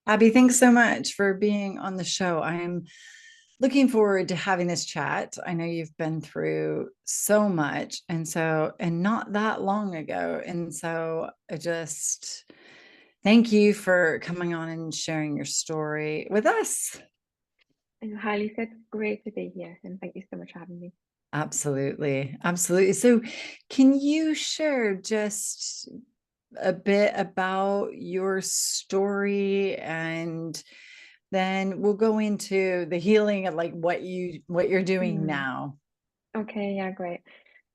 Abby, thanks so much for being on the show. I am looking forward to having this chat. I know you've been through so much and not that long ago. And so I just thank you for coming on and sharing your story with us. And hi, Lisa. It's great to be here, and thank you so much for having me. Absolutely. Absolutely. So, can you share just a bit about your story, and then we'll go into the healing of like what you're doing Mm. now. Okay, yeah, great.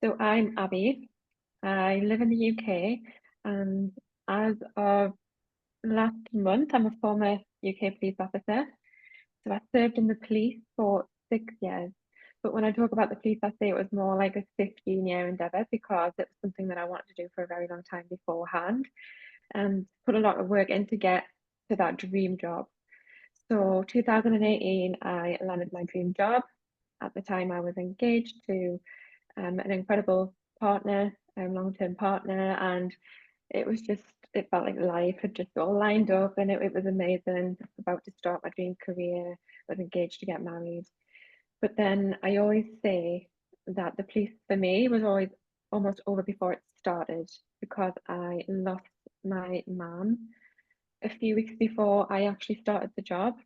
So I'm Abby. I live in the UK, and as of last month, I'm a former UK police officer. So I served in the police for 6 years. But when I talk about the police, I say it was more like a 15-year endeavor because it was something that I wanted to do for a very long time beforehand and put a lot of work in to get to that dream job. So 2018, I landed my dream job. At the time, I was engaged to an incredible partner, long-term partner, and it felt like life had just all lined up, and it was amazing. About to start my dream career, was engaged to get married. But then I always say that the police for me was always almost over before it started because I lost my mum a few weeks before I actually started the job.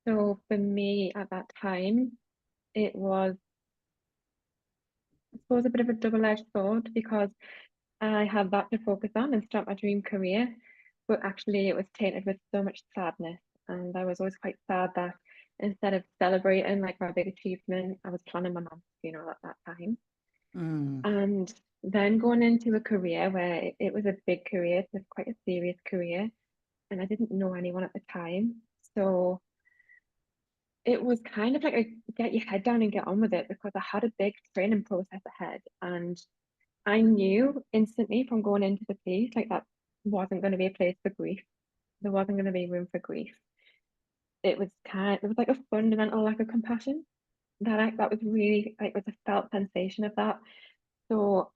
So for me at that time, it was, I suppose, a bit of a double-edged sword because I had that to focus on and start my dream career, but actually it was tainted with so much sadness. And I was always quite sad that instead of celebrating like my big achievement, I was planning my mom's funeral at that time. Mm. And then going into a career where it was a big career, it's quite a serious career, and I didn't know anyone at the time. So it was kind of like a get your head down and get on with it because I had a big training process ahead, and I knew instantly from going into the police like that wasn't going to be a place for grief. There wasn't going to be room for grief. It was like a fundamental lack of compassion that was really like was a felt sensation of that. So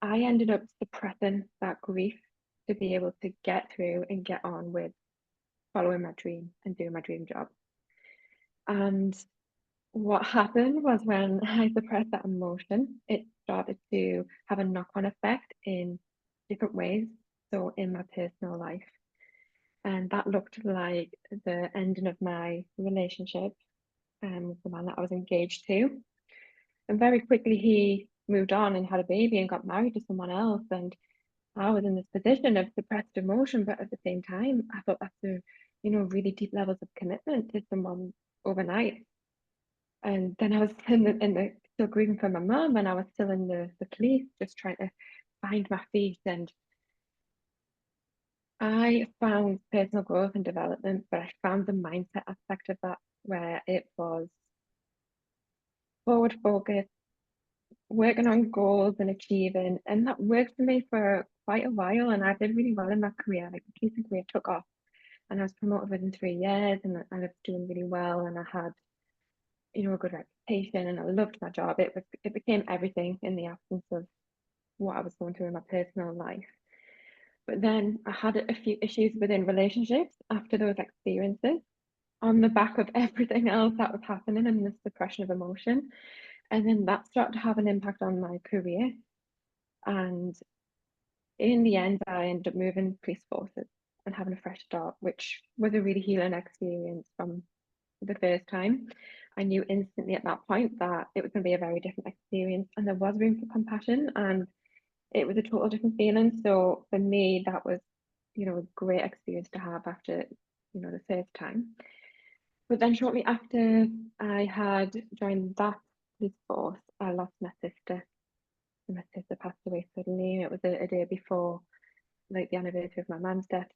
I ended up suppressing that grief to be able to get through and get on with following my dream and doing my dream job. And what happened was when I suppressed that emotion, it started to have a knock-on effect in different ways. So in my personal life, and that looked like the ending of my relationship with the man that I was engaged to. And very quickly he moved on and had a baby and got married to someone else. And I was in this position of suppressed emotion, but at the same time, I thought that's really deep levels of commitment to someone overnight. And then I was in the still grieving for my mum, and I was still in the police, just trying to find my feet. And I found personal growth and development, but I found the mindset aspect of that where it was forward focused, working on goals and achieving. And that worked for me for quite a while. And I did really well in my career. Like the policing career took off and I was promoted within 3 years and I was doing really well and I had, a good reputation and I loved my job. It became everything in the absence of what I was going through in my personal life. But then I had a few issues within relationships after those experiences on the back of everything else that was happening and the suppression of emotion. And then that started to have an impact on my career. And in the end, I ended up moving police forces and having a fresh start, which was a really healing experience from the first time. I knew instantly at that point that it was going to be a very different experience and there was room for compassion and it was a total different feeling. So for me, that was, a great experience to have after, the first time. But then shortly after I had joined that police force, I lost my sister. And my sister passed away suddenly. It was a day before like the anniversary of my mum's death.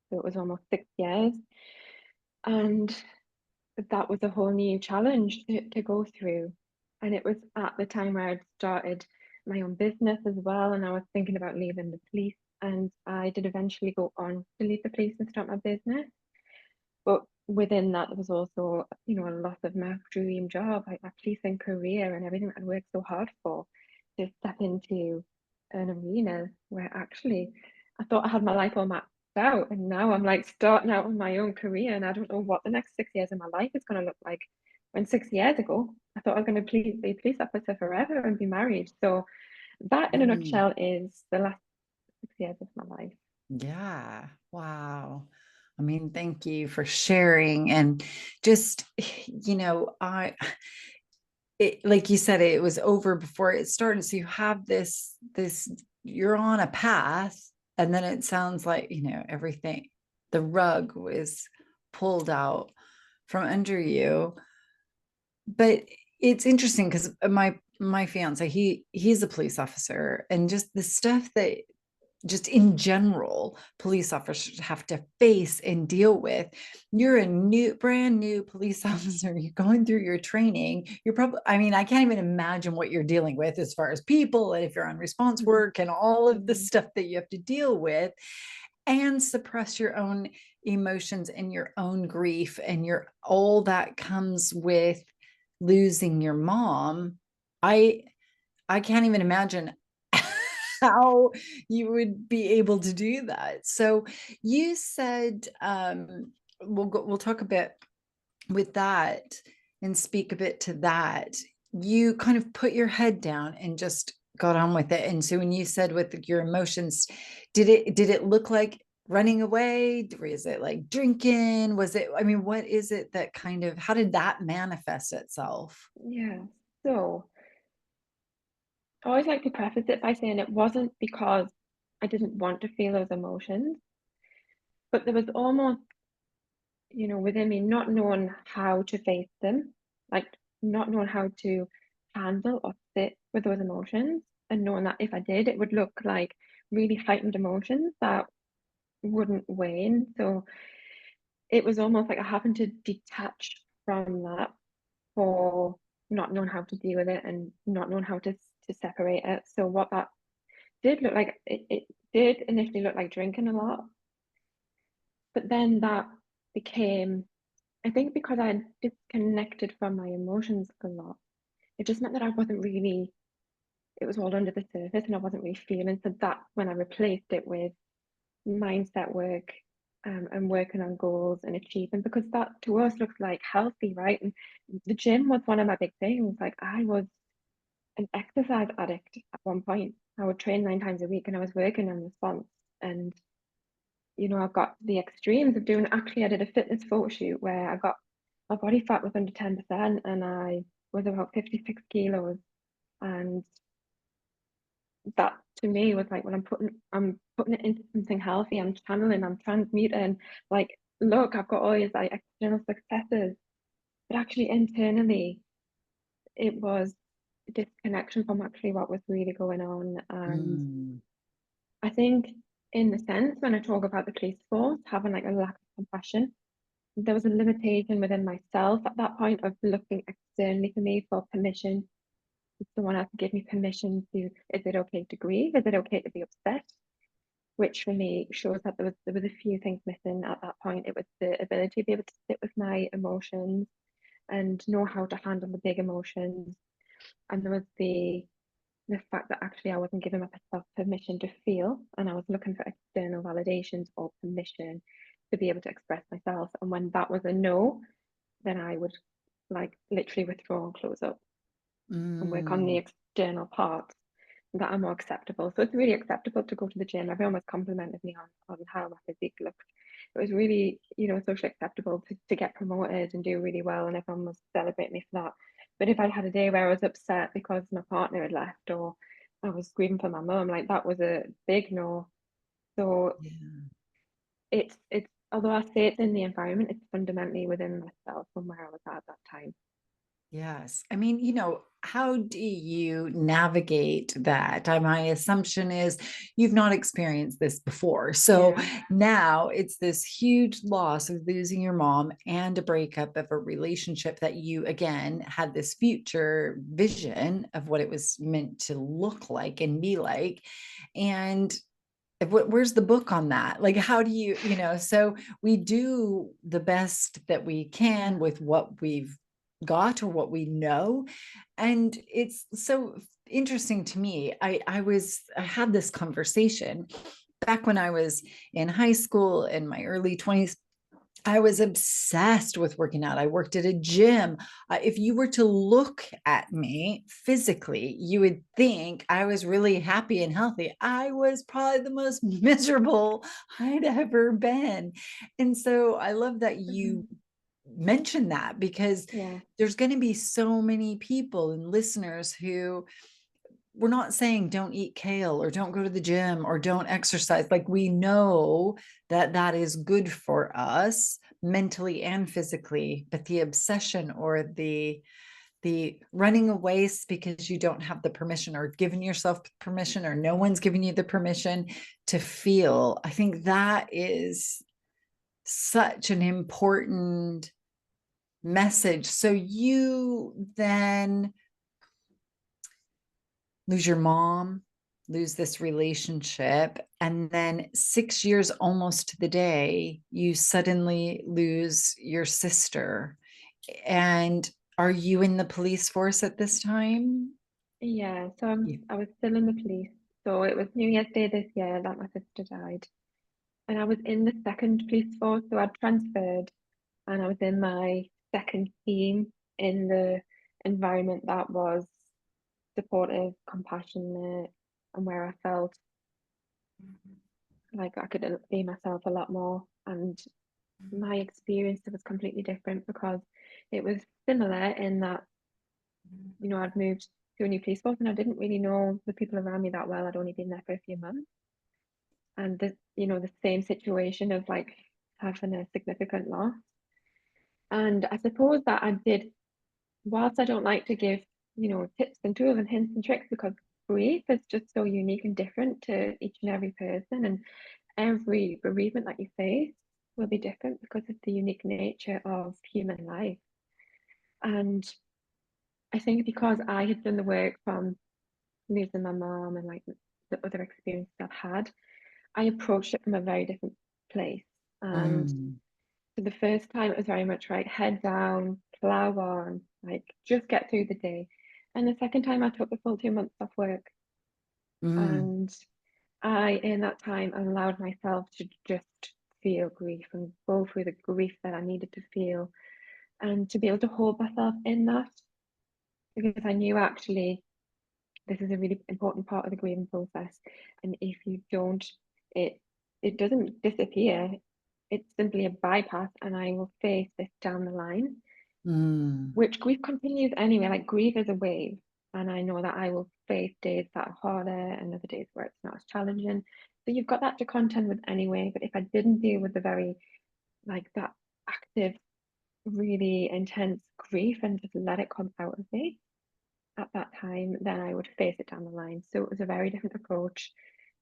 So it was almost 6 years. And that was a whole new challenge to go through. And it was at the time where I'd started my own business as well. And I was thinking about leaving the police. And I did eventually go on to leave the police and start my business. But within that, there was also, a loss of my dream job, like my policing career and everything I'd worked so hard for to step into an arena where actually I thought I had my life all mapped out. And now I'm like starting out in my own career, and I don't know what the next 6 years of my life is going to look like. When 6 years ago, I thought I was going to be a police officer forever and be married. So that, in a Mm, nutshell, is the last 6 years of my life. yeah. Wow. I mean, thank you for sharing. And just, like you said, it was over before it started. So you have this, you're on a path, and then it sounds like, everything, the rug was pulled out from under you. But it's interesting because my fiance, he's a police officer, and just the stuff that just in general police officers have to face and deal with. You're a brand new police officer, you're going through your training, you're probably, I mean, I can't even imagine what you're dealing with as far as people, and if you're on response Mhm. work and all of the Mhm. stuff that you have to deal with, and suppress your own emotions and your own grief and your all that comes with losing your mom. I can't even imagine how you would be able to do that. So you said, we'll talk a bit with that and speak a bit to that. You kind of put your head down and just got on with it. And so when you said with your emotions, did it look like running away? Or is it like drinking? Was it, I mean, what is it that kind of, how did that manifest itself? Yeah. So I always like to preface it by saying it wasn't because I didn't want to feel those emotions, but there was almost, within me not knowing how to face them, like not knowing how to handle or sit with those emotions, and knowing that if I did, it would look like really heightened emotions that wouldn't wane. So it was almost like I happened to detach from that for not knowing how to deal with it and not knowing how to separate it. So what that did look like, it did initially look like drinking a lot, but then that became, I think because I disconnected from my emotions a lot, it just meant that I wasn't really, it was all under the surface and I wasn't really feeling. So that when I replaced it with mindset work, and working on goals and achieving, because that to us looks like healthy, right? And the gym was one of my big things. Like I was an exercise addict at one point. I would train 9 times a week and I was working on response. And I've got the extremes of doing, actually I did a fitness photo shoot where I got, my body fat was under 10% and I was about 56 kilos. And that to me was like, when I'm putting it into something healthy, I'm channeling, I'm transmuting, like, look, I've got all these like external successes, but actually internally it was a disconnection from actually what was really going on. And Mm, I think in the sense when I talk about the police force having like a lack of compassion, there was a limitation within myself at that point of looking externally for me for permission. Someone else to give me permission to, is it okay to grieve? Is it okay to be upset? Which for me shows that there was a few things missing at that point. It was the ability to be able to sit with my emotions and know how to handle the big emotions. And there was the fact that actually I wasn't giving myself permission to feel, and I was looking for external validations or permission to be able to express myself. And when that was a no, then I would like literally withdraw and close up and work on the mm, external parts that are more acceptable. So it's really acceptable to go to the gym. Everyone was complimented me on how my physique looked. It was really, socially acceptable to get promoted and do really well, and everyone was celebrating me for that. But if I had a day where I was upset because my partner had left or I was grieving for my mum, like that was a big no. So yeah. it's although I say it's in the environment, it's fundamentally within myself from where I was at that time. Yes. I mean, how do you navigate that? My assumption is you've not experienced this before. So Yeah. now it's this huge loss of losing your mom and a breakup of a relationship that you, again, had this future vision of what it was meant to look like and be like. And where's the book on that? Like, how do so we do the best that we can with what we've got or what we know. And it's so interesting to me. I had this conversation back when I was in high school, in my early 20s, I was obsessed with working out. I worked at a gym. If you were to look at me physically, you would think I was really happy and healthy. I was probably the most miserable I'd ever been. And so I love that you mentioned that, because Yeah. there's going to be so many people and listeners who, we're not saying don't eat kale or don't go to the gym or don't exercise. Like, we know that that is good for us mentally and physically, but the obsession or the running away because you don't have the permission, or giving yourself permission, or no one's giving you the permission to feel, I think that is such an important message. So you then lose your mom, lose this relationship, and then 6 years almost to the day, you suddenly lose your sister. And are you in the police force at this time? Yeah, so Yeah. I was still in the police. So it was New Year's Day this year that my sister died. And I was in the second police force, so I'd transferred and I was in my second team in the environment that was supportive, compassionate, and where I felt like I could be myself a lot more. And my experience was completely different because it was similar in that, I'd moved to a new police force and I didn't really know the people around me that well. I'd only been there for a few months. And the same situation of like having a significant loss. And I suppose that I did, whilst I don't like to give, tips and tools and hints and tricks, because grief is just so unique and different to each and every person. And every bereavement that you face will be different because of the unique nature of human life. And I think because I had done the work from losing my mom and like the other experiences I've had, I approached it from a very different place. And Mm, so the first time it was very much right, head down, plow on, like just get through the day. And the second time I took the full 2 months off work. mm, And I, in that time, allowed myself to just feel grief and go through the grief that I needed to feel and to be able to hold myself in that, because I knew actually this is a really important part of the grieving process. And if you don't, it it doesn't disappear. It's simply a bypass, and I will face this down the line, mm, which grief continues anyway. Like grief is a wave, and I know that I will face days that are harder and other days where it's not as challenging. So you've got that to contend with anyway. But if I didn't deal with the very like that active, really intense grief and just let it come out of me at that time, then I would face it down the line. So it was a very different approach.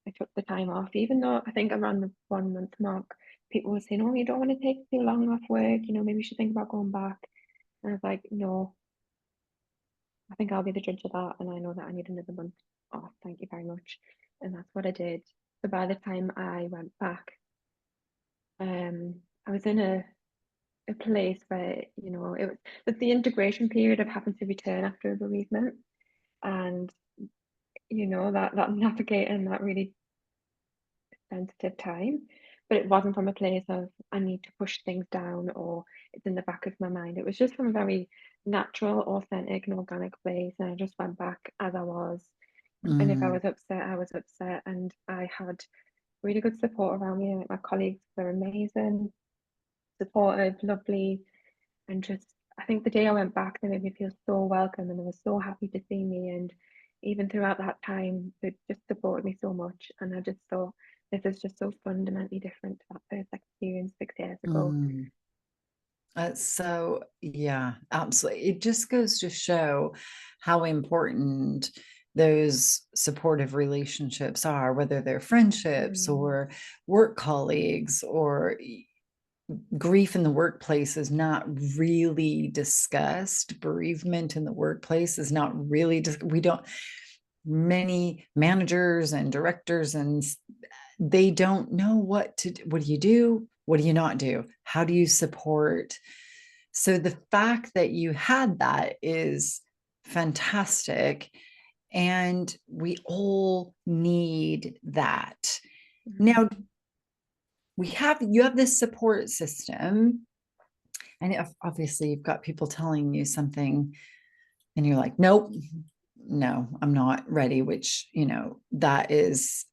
I took the time off, even though I think around the 1 month mark, people were saying, "Oh, you don't want to take too long off work. Maybe you should think about going back." And I was like, "No, I think I'll be the judge of that, and I know that I need another month off. Thank you very much." And that's what I did. So by the time I went back, I was in a place where it's the integration period of having to return after a bereavement, and that navigating that really sensitive time. But it wasn't from a place of I need to push things down or it's in the back of my mind. It was just from a very natural, authentic, and organic place. And I just went back as I was. And if I mm, was upset, I was upset. And I had really good support around me. Like my colleagues were amazing, supportive, lovely, and just I think the day I went back, they made me feel so welcome and they were so happy to see me. And even throughout that time, they just supported me so much. And I just thought this is just so fundamentally different to that first experience 6 years ago. mm. So, yeah, absolutely. It just goes to show how important those supportive relationships are, whether they're friendships Mm, or work colleagues, or grief in the workplace is not really discussed. Bereavement in the workplace is not really, we don't, many managers and directors and they don't know what to do. What do you do? What do you not do? How do you support? So the fact that you had that is fantastic. And we all need that. Mhm. Now you have this support system, and obviously you've got people telling you something and you're like, nope, no, I'm not ready, which, that is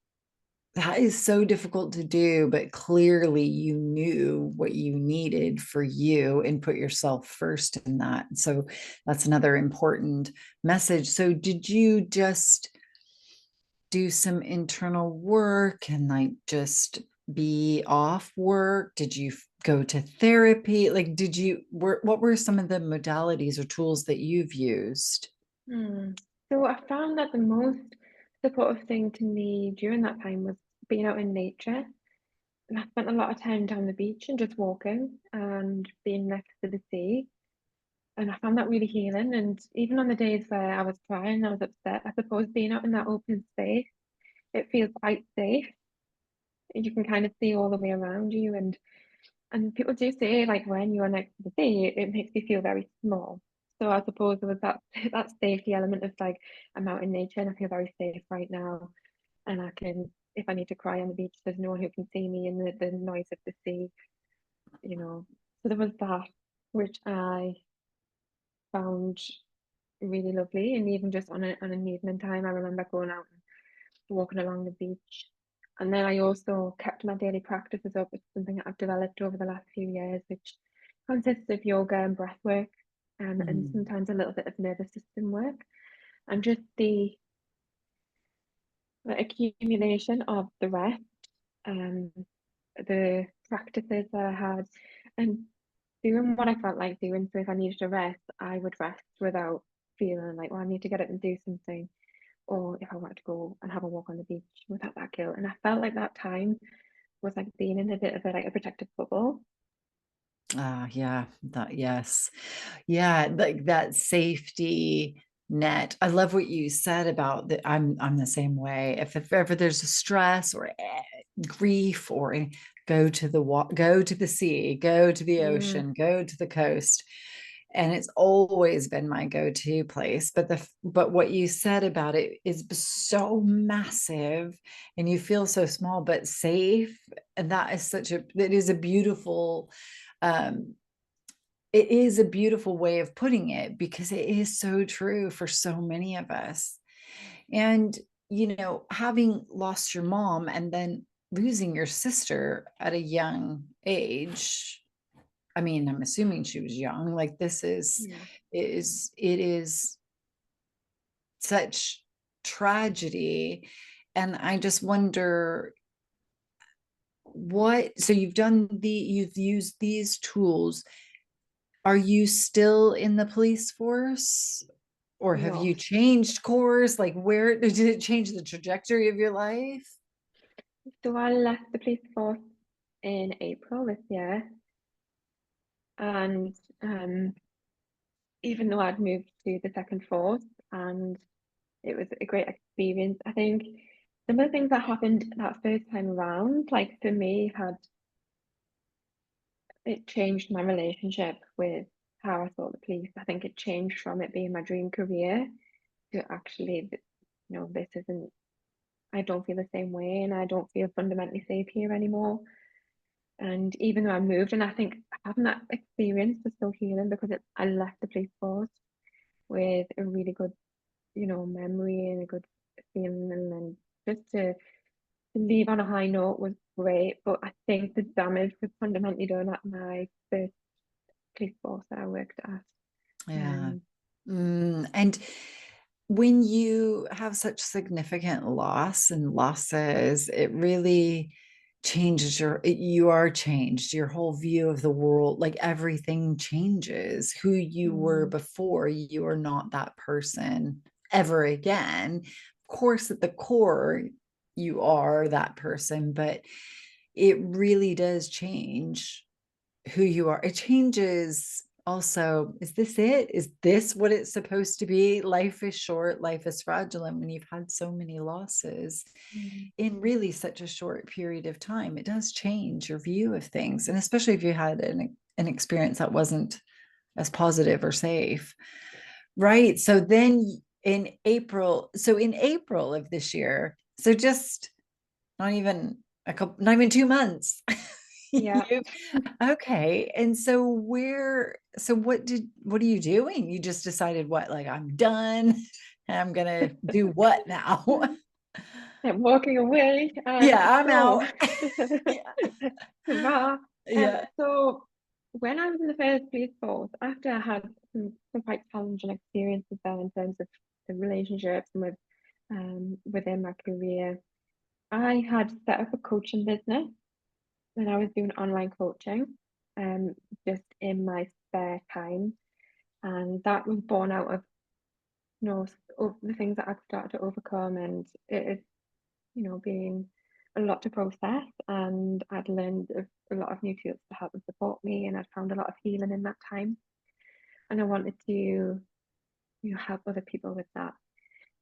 so difficult to do, but clearly you knew what you needed for you and put yourself first in that. So that's another important message. So did you just do some internal work and like just be off work? Did you go to therapy? Like, what were some of the modalities or tools that you've used? Hmm. So I found that the most supportive thing to me during that time was being out in nature. And I spent a lot of time down the beach and just walking and being next to the sea. And I found that really healing. And even on the days where I was crying, I was upset, I suppose being out in that open space, it feels quite safe. You can kind of see all the way around you. And people do say like when you're next to the sea, it makes you feel very small. So I suppose there was that that safety element of like I'm out in nature and I feel very safe right now. And I can, if I need to cry on the beach, there's no one who can see me in the noise of the sea, you know. So there was that, which I found really lovely. And even just on an evening time, I remember going out and walking along the beach. And then I also kept my daily practices up. It's something that I've developed over the last few years, which consists of yoga and breath work, and Mhm. sometimes a little bit of nervous system work. And just the accumulation of the rest, um, the practices that I had, and doing what I felt like doing. So if I needed to rest, I would rest without feeling like, oh, I need to get up and do something. Or if I wanted to go and have a walk on the beach without that guilt. And I felt like that time was like being in a bit of a protective bubble. Yeah, yes. Yeah, like that safety net. I love what you said about that. I'm the same way. If ever there's a stress or grief or go to the sea, go to the Mm, ocean, go to the coast. And it's always been my go-to place. But what you said about it is so massive and you feel so small but safe. And it is a beautiful um it is a beautiful way of putting it because it is so true for so many of us. And, having lost your mom and then losing your sister at a young age, I mean, I'm assuming she was young. Like yeah. it is such tragedy. And I just wonder so you've used these tools. Are you still in the police force? Or have No. you changed course? Like, where did it change the trajectory of your life? So I left the police force in April this year. And even though I'd moved to the second force and it was a great experience, I think some of the things that happened that first time around, like for me, had it changed my relationship with how I saw the police. I think it changed from it being my dream career to actually, this isn't, I don't feel the same way and I don't feel fundamentally safe here anymore. And even though I moved, and I think having that experience was so healing because I left the police force with a really good, memory and a good feeling. And then just to leave on a high note was great. But I think the damage was fundamentally done at my first police force that I worked at. Yeah. Um, And when you have such significant loss and losses, it really changes you are changed, your whole view of the world, like everything changes. Who you were mm, before, you are not that person ever again. Of course, at the core, you are that person, but it really does change who you are. It changes also. Is this it? Is this what it's supposed to be? Life is short, life is fragile. And when you've had so many losses mm, in really such a short period of time, it does change your view of things. And especially if you had an experience that wasn't as positive or safe. Right. So then in April of this year, so just not even a couple, not even 2 months. Yeah. You, okay. And so what are you doing? You just decided what, like, I'm done. I'm gonna do what now? I'm walking away. Yeah, I'm So, out. Yeah. Hurrah. Yeah. So when I was in the first police force, after I had some quite challenging experiences there in terms of the relationships and within my career, I had set up a coaching business and I was doing online coaching um just in my spare time. And that was born out of the things that I'd started to overcome, and it is being a lot to process. And I'd learned a lot of new tools to help and support me, and I'd found a lot of healing in that time. And I wanted to, help other people with that.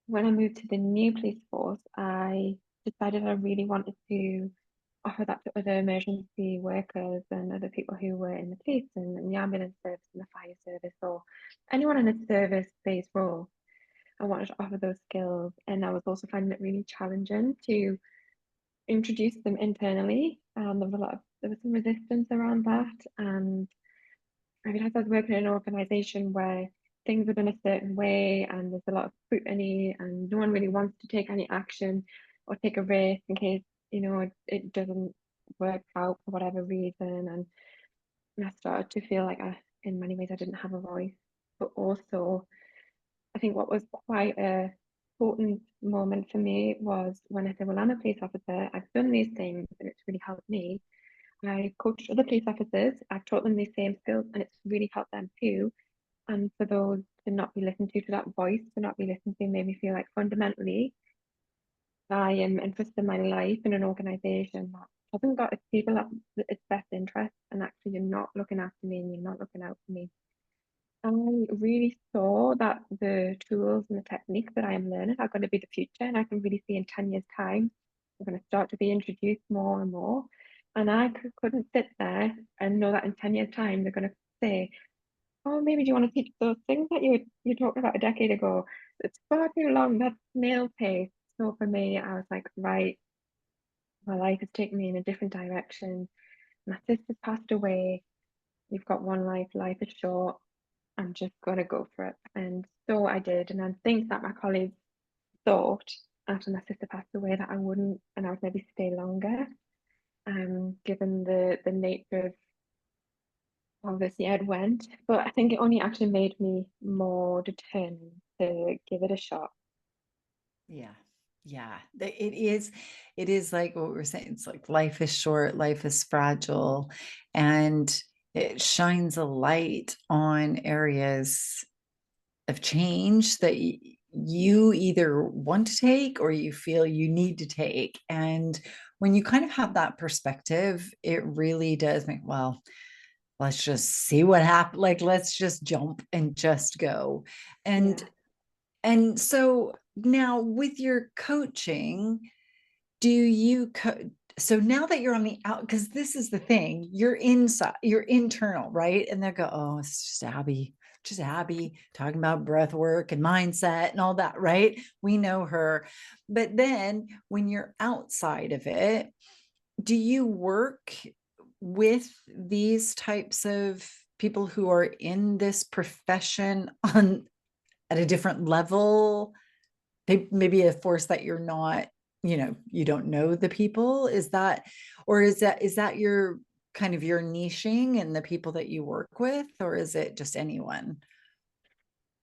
When I moved to the new police force, I decided I really wanted to offer that to other emergency workers and other people who were in the police and the ambulance service and the fire service, or anyone in a service-based role. I wanted to offer those skills, and I was also finding it really challenging to introduce them internally. There was some resistance around that, and I realized I was working in an organization where things are done a certain way, and there's a lot of scrutiny, and no one really wants to take any action or take a risk in case it doesn't work out for whatever reason. And I started to feel like in many ways, I didn't have a voice, but also I think what was quite a important moment for me was when I said, well, I'm a police officer, I've done these things and it's really helped me. I coached other police officers, I've taught them these same skills and it's really helped them too. And for those to not be listened to that voice, to not be listened to, made me feel like fundamentally I am interested in my life in an organization that hasn't got its people at its best interest, and actually you're not looking after me and you're not looking out for me. I really saw that the tools and the techniques that I am learning are going to be the future, and I can really see in 10 years' time, they're going to start to be introduced more and more. And I couldn't sit there and know that in 10 years' time, they're going to say, oh, maybe do you want to teach those things that you talked about a decade ago? It's far too long, that's snail pace. So for me, I was like, right, my life has taken me in a different direction. My sister's passed away. You've got one life, life is short. I'm just going to go for it. And so I did. And I think that my colleagues thought after my sister passed away that I wouldn't, and I would maybe stay longer, given the nature of how this year had went. But I think it only actually made me more determined to give it a shot. Yeah. Yeah. It is like what we're saying. It's like life is short, life is fragile, and it shines a light on areas of change that you either want to take or you feel you need to take. And when you kind of have that perspective, it really does make, well, let's just see what happens. Like, let's just jump and just go. And Yeah. so now with your coaching, do you so now that you're on the out, because this is the thing, you're inside, you're internal, right? And they go, oh, it's just Abbie talking about breath work and mindset and all that, right? We know her. But then when you're outside of it, do you work with these types of people who are in this profession on at a different level? They maybe a force that you're not, you don't know the people. Is that, or is that your kind of your niching and the people that you work with, or is it just anyone?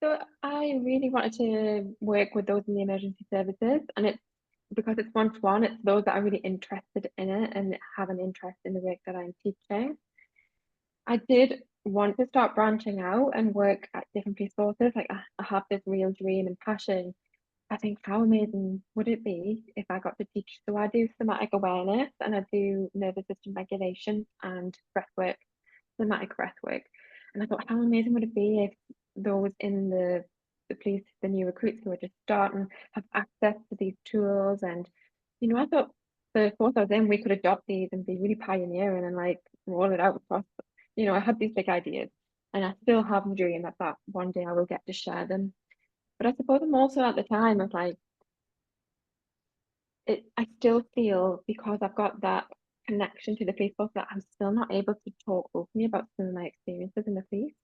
So I really wanted to work with those in the emergency services, and it's because it's one-to-one, it's those that are really interested in it and have an interest in the work that I'm teaching. I did want to start branching out and work at different police forces. Like I have this real dream and passion. I think how amazing would it be if I got to teach? So I do somatic awareness and I do nervous system regulation and breath work, somatic breath work. And I thought, how amazing would it be if those in the police, the new recruits who are just starting, have access to these tools? And I thought the force I was in, we could adopt these and be really pioneering and like roll it out across. I had these big ideas, and I still have the dream that one day I will get to share them. But I suppose I'm also at the time of like, I still feel, because I've got that connection to the police force, that I'm still not able to talk openly about some of my experiences in the police.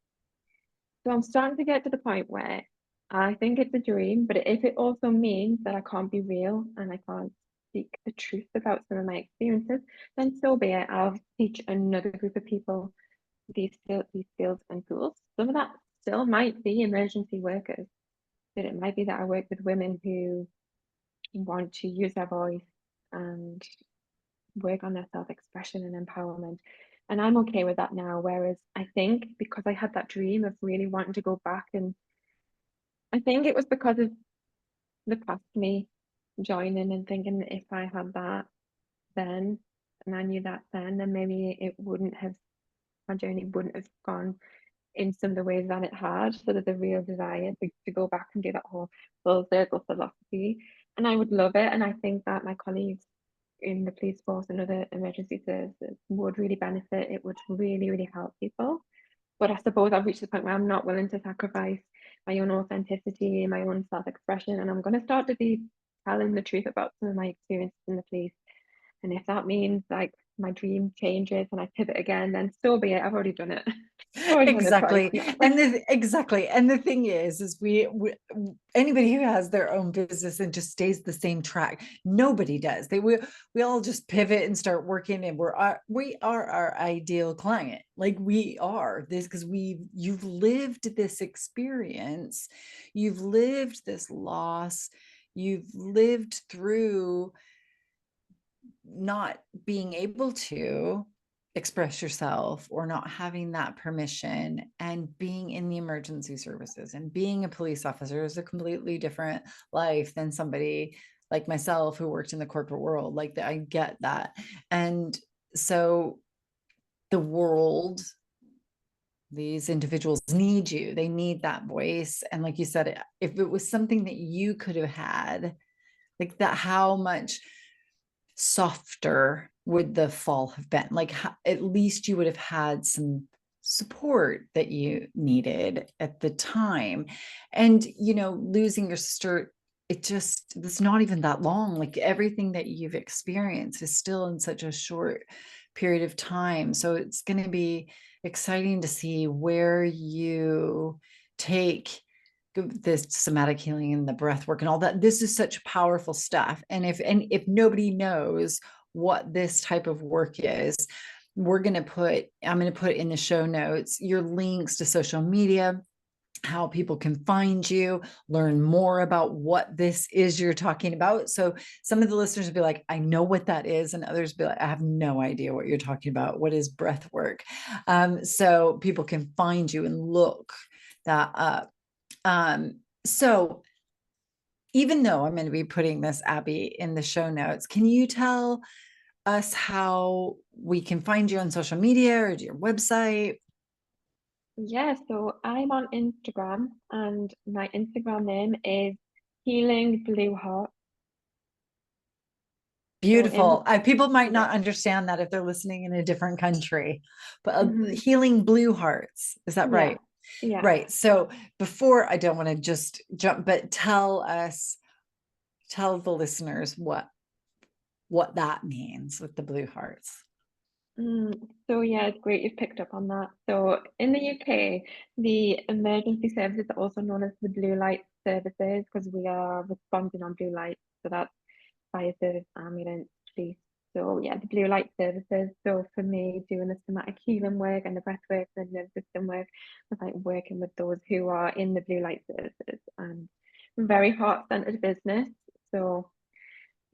So I'm starting to get to the point where I think it's a dream, but if it also means that I can't be real and I can't speak the truth about some of my experiences, then so be it. I'll teach another group of people these skills and tools. Some of that still might be emergency workers, but it might be that I work with women who want to use their voice and work on their self-expression and empowerment. And I'm okay with that now. Whereas I think because I had that dream of really wanting to go back, and I think it was because of the past me joining and thinking that if I had that then, and I knew that then maybe it wouldn't have, my journey wouldn't have gone in some of the ways that it had. So there's a real desire to go back and do that whole full circle philosophy. And I would love it. And I think that my colleagues in the police force and other emergency services would really benefit. It would really, really help people. But I suppose I've reached the point where I'm not willing to sacrifice my own authenticity, my own self-expression, and I'm going to start to be telling the truth about some of my experiences in the police. And if that means like my dream changes and I pivot again, then so be it. I've already done it. I've already done it twice Exactly. now. And the thing is we anybody who has their own business and just stays the same track, nobody does. We all just pivot and start working, and we are our ideal client. Like we are this because you've lived this experience, you've lived this loss, you've lived through not being able to express yourself or not having that permission, and being in the emergency services and being a police officer is a completely different life than somebody like myself who worked in the corporate world. Like I get that. And so the world, these individuals need you, they need that voice. And like you said, if it was something that you could have had like that, how much softer would the fall have been? Like at least you would have had some support that you needed at the time. And losing your sister, it's not even that long. Like everything that you've experienced is still in such a short period of time, so it's going to be exciting to see where you take this somatic healing and the breath work and all that. This is such powerful stuff. And if nobody knows what this type of work is, I'm going to put in the show notes your links to social media, how people can find you, learn more about what this is you're talking about. So some of the listeners will be like, I know what that is. And others will be like, I have no idea what you're talking about. What is breath work? So people can find you and look that up. So even though I'm going to be putting this, Abbie, in the show notes, can you tell us how we can find you on social media or your website? Yeah, so I'm on Instagram and my Instagram name is Healing Blue Heart. So Beautiful. People might yeah. not understand that if they're listening in a different country, but Mm-hmm. Healing Blue Hearts. Is that Yeah. right? Yeah. Right. So before, I don't want to just jump, but tell the listeners what that means with the blue hearts. So yeah, it's great you've picked up on that. So in the UK, the emergency services are also known as the blue light services because we are responding on blue light. So that's fire service, ambulance, police. So yeah, the blue light services. So for me, doing the somatic healing work and the breath work and the nervous system work, was like working with those who are in the blue light services, and very heart-centered business. So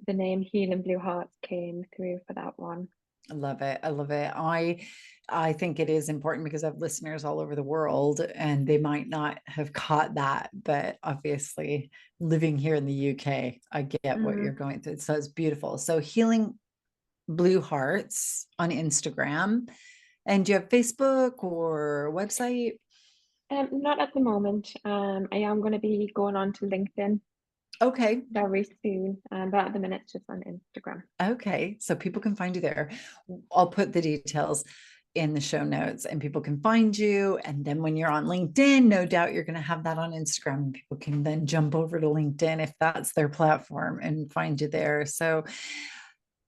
the name Healing Blue Hearts came through for that one. I love it. I love it. I think it is important because I have listeners all over the world and they might not have caught that, but obviously living here in the UK, I get what you're going through. So it's beautiful. So Healing Blue Hearts on Instagram. And do you have Facebook or website? Not at the moment. I am going to be going on to LinkedIn Okay. very soon, but at the minute it's just on Instagram. Okay. So people can find you there. I'll put the details in the show notes and people can find you. And then when you're on LinkedIn, no doubt you're going to have that on Instagram, and people can then jump over to LinkedIn if that's their platform and find you there. So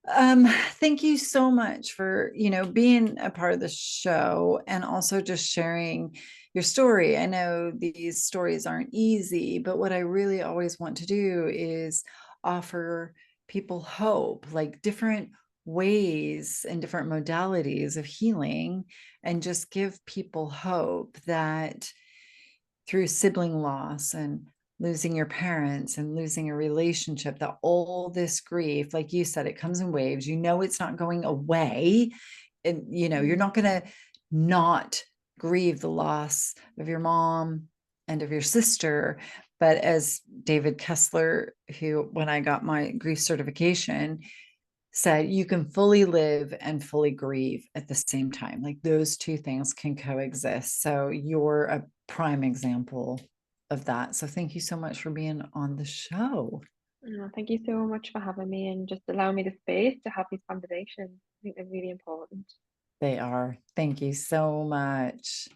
thank you so much for, being a part of the show and also just sharing your story. I know these stories aren't easy, but what I really always want to do is offer people hope, like different ways and different modalities of healing, and just give people hope that through sibling loss and losing your parents and losing a relationship, that all this grief, like you said, it comes in waves. It's not going away. And you're not going to not grieve the loss of your mom and of your sister. But as David Kessler, who, when I got my grief certification, said, you can fully live and fully grieve at the same time. Like those two things can coexist. So you're a prime example of that. So thank you so much for being on the show. Thank you so much for having me and just allowing me the space to have these conversations. I think they're really important. They are. Thank you so much.